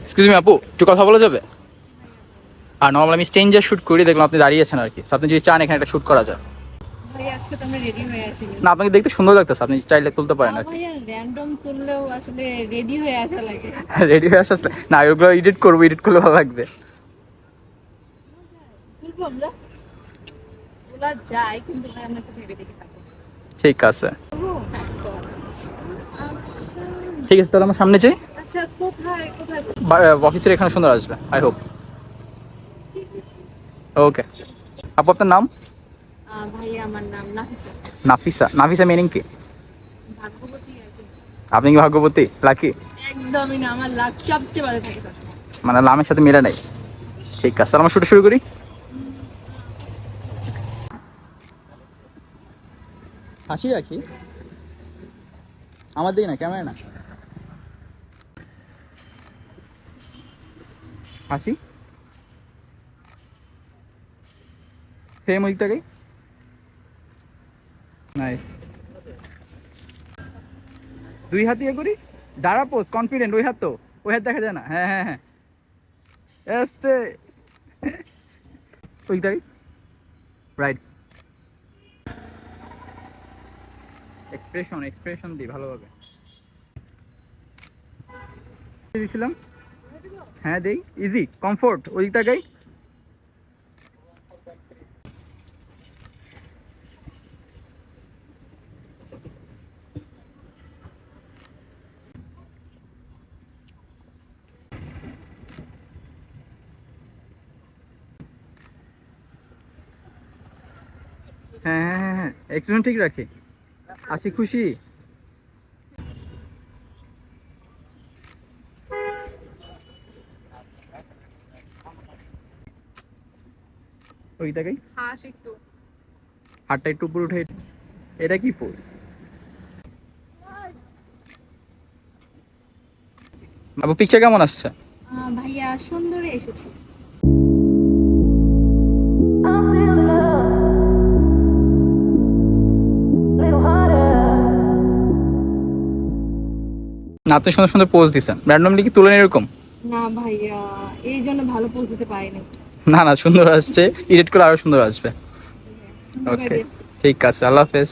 Excuse me আপু, একটু কথা বলা যাবে? আর নর্মাল আমি স্ট্রেঞ্জার শুট করি, দেখলাম আপনি দাঁড়িয়ে আছেন আর কি। So, আপনি যদি চান এখানে একটা শুট করা যায়। ভাই আজকে তো আমরা রেডি হয়ে আছি। না, আপনাকে দেখতে সুন্দর লাগতেছে, আপনি চাইলে তুলতে পারেন আর কি। ভাইয়া র্যান্ডম তুললেও আসলে রেডি হয়ে আসা লাগে। রেডি হয়ে আসলে না, ওগুলো এডিট করবো, এডিট করলে ভালো লাগবে। তুলবো আমরা, তোলা যায় কিন্তু ভাই আমরা একটু ভেবে দেখি থাকবো। ঠিক আছে, ঠিক আছে, তাহলে আমার সামনে যাই। আচ্ছা কোথায় কোথায়? অফিসের এখানে সুন্দর আসবে, আই হোপ। ওকে আপু, আপনার নাম? ভাইয়া আমার নাম নাফিসা। নাফিসা? নাফিসা মিনিং কি? ভাগ্যবতী আর কি। আপনি কি ভাগ্যবতী, লাকি? একদমই না, আমার লাক সবচেয়ে ভালো থাকে। মানে নামের সাথে মেলা নাই। ঠিক আছে, তাহলে আমরা শুরু শুরু করি। হাসি রাখি আমার দিকে না, ক্যামেরা না। হাসি সেম ওইটাকে। নাইস। দুই হাত ইয়ে করি, দাঁড়া পোজ, কনফিডেন্ট। ওই হাত তো, ওই হাত দেখা যায় না। হ্যাঁ হ্যাঁ হ্যাঁ, আস্তে। ওইটাই রাইট। এক্সপ্রেশন এক্সপ্রেশন দিই ভালোভাবে। দিয়েছিলাম, হ্যাঁ দেই, ইজি কমফোর্ট ওইটাকেই। হ্যাঁ হ্যাঁ হ্যাঁ হ্যাঁ, এক্সপ্রেশন ঠিক রাখি। হাসি খুশি। ওইটাকেই হাস একটু। হাতটা একটু উপরে উঠে। এটা কি পোজ? আপু পিকচার কেমন আসছে? ভাইয়া সুন্দর এসেছে। না, আপনি সুন্দর সুন্দর পোজ দিচ্ছেন, র্যান্ডমলি কি তুলেন এরকম? না ভাইয়া, এই জন্য ভালো পোজ দিতে পারিনি। না না, সুন্দর আসছে, এডিট করলে আরো সুন্দর আসবে। ওকে, ঠিক আছে, আল্লাহ হাফেজ।